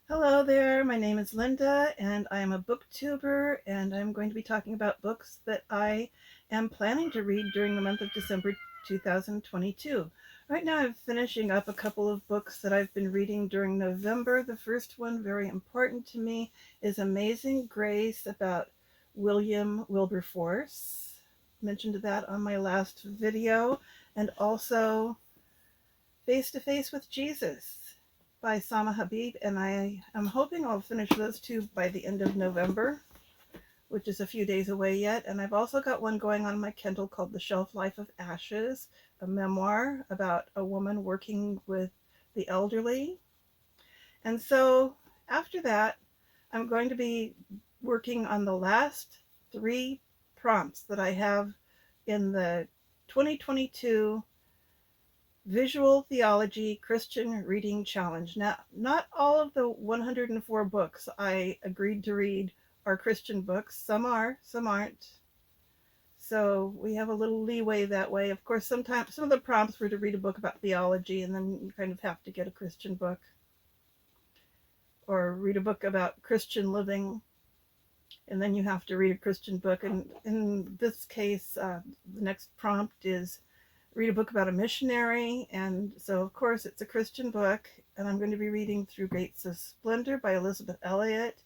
Hello there, my name is Linda and I am a booktuber and I'm going to be talking about books that I am planning to read during the month of December 2022. Right now I'm finishing up a couple of books that I've been reading during November. The first one, very important to me, is Amazing Grace about William Wilberforce. Mentioned that on my last video, and also Face to Face with Jesus by Samaa Habib, and I am hoping I'll finish those two by the end of November, which is a few days away yet. And I've also got one going on my Kindle called The Shelf Life of Ashes, a memoir about a woman working with the elderly. And so after that, I'm going to be working on the last three prompts that I have in the 2022 Visual Theology Christian Reading Challenge. Now, not all of the 104 books I agreed to read are Christian books. Some are, some aren't. So we have a little leeway that way. Of course, sometimes some of the prompts were to read a book about theology, and then you kind of have to get a Christian book. Or read a book about Christian living, and then you have to read a Christian book. And in this case, the next prompt is read a book about a missionary. And so, of course, it's a Christian book, and I'm going to be reading Through Gates of Splendor by Elisabeth, Elliot.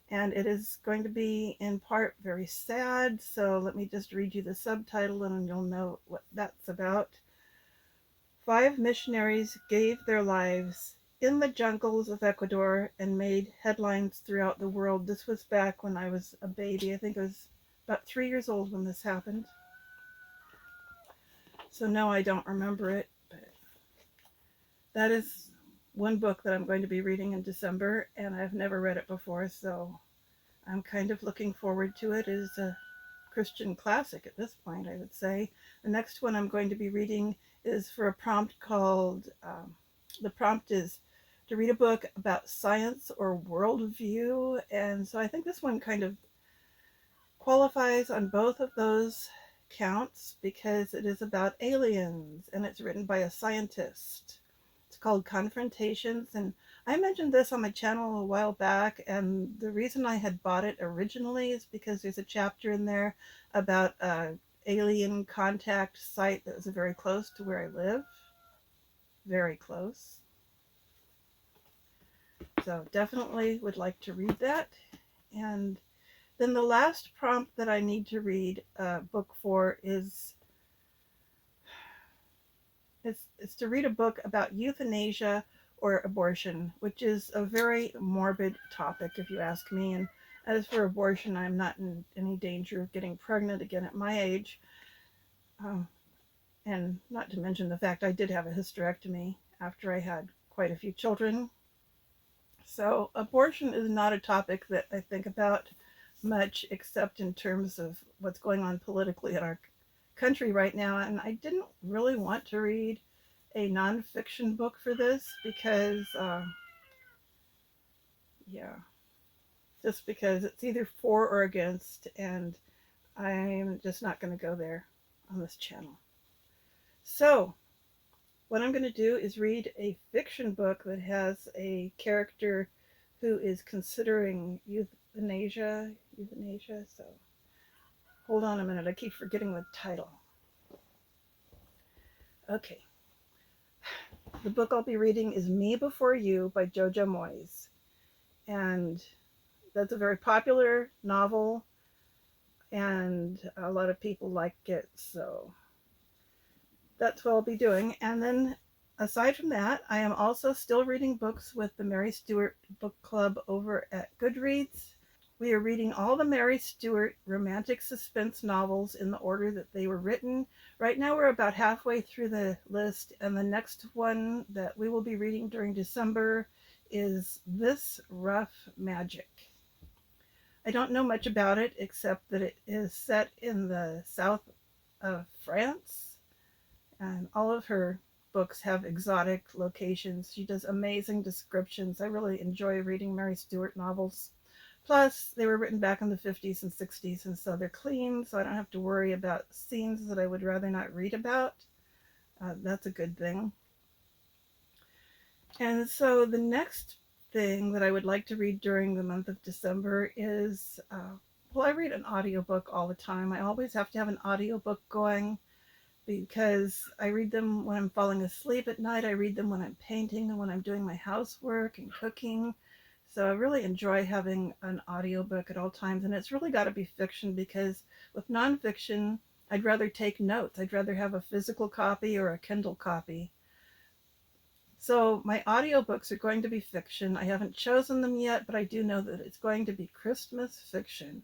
And it is going to be in part very sad. So let me just read you the subtitle and you'll know what that's about. 5 missionaries gave their lives in the jungles of Ecuador and made headlines throughout the world. This was back when I was a baby. I think I was about 3 years old when this happened. So no, I don't remember it, but that is one book that I'm going to be reading in December, and I've never read it before, so I'm kind of looking forward to it. It is a Christian classic at this point, I would say. The next one I'm going to be reading is for a prompt called, the prompt is to read a book about science or worldview, and so I think this one kind of qualifies on both of those counts because it is about aliens and it's written by a scientist. It's called Confrontations, and I mentioned this on my channel a while back, and the reason I had bought it originally is because there's a chapter in there about a alien contact site that was very close to where I live. Very close. So definitely would like to read that. And then the last prompt that I need to read a book for is it's to read a book about euthanasia or abortion, which is a very morbid topic if you ask me. And as for abortion, I'm not in any danger of getting pregnant again at my age. And not to mention the fact I did have a hysterectomy after I had quite a few children. So abortion is not a topic that I think about much, except in terms of what's going on politically in our country right now. And I didn't really want to read a nonfiction book for this because, just because it's either for or against, and I'm just not going to go there on this channel. So what I'm going to do is read a fiction book that has a character who is considering euthanasia. So hold on a minute, I keep forgetting the title. Okay. The book I'll be reading is Me Before You by JoJo Moyes. And that's a very popular novel, and a lot of people like it, so that's what I'll be doing. And then aside from that, I am also still reading books with the Mary Stewart Book Club over at Goodreads. We are reading all the Mary Stewart romantic suspense novels in the order that they were written. Right now we're about halfway through the list, and the next one that we will be reading during December is This Rough Magic. I don't know much about it except that it is set in the south of France, and all of her books have exotic locations. She does amazing descriptions. I really enjoy reading Mary Stewart novels. Plus, they were written back in the 50s and 60s, and so they're clean, so I don't have to worry about scenes that I would rather not read about. That's a good thing. And so the next thing that I would like to read during the month of December is, well, I read an audiobook all the time. I always have to have an audiobook going because I read them when I'm falling asleep at night. I read them when I'm painting and when I'm doing my housework and cooking. So I really enjoy having an audiobook at all times. And it's really got to be fiction because with nonfiction, I'd rather take notes. I'd rather have a physical copy or a Kindle copy. So my audiobooks are going to be fiction. I haven't chosen them yet, but I do know that it's going to be Christmas fiction.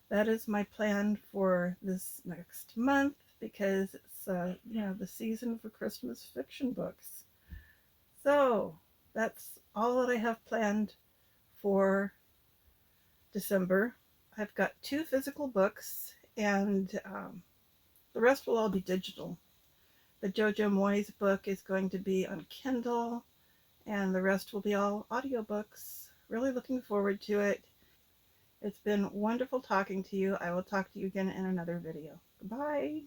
That is my plan for this next month because it's the season for Christmas fiction books. So that's all that I have planned for December. I've got 2 physical books, and the rest will all be digital. The JoJo Moyes book is going to be on Kindle, and the rest will be all audiobooks. Really looking forward to it. It's been wonderful talking to you. I will talk to you again in another video. Goodbye.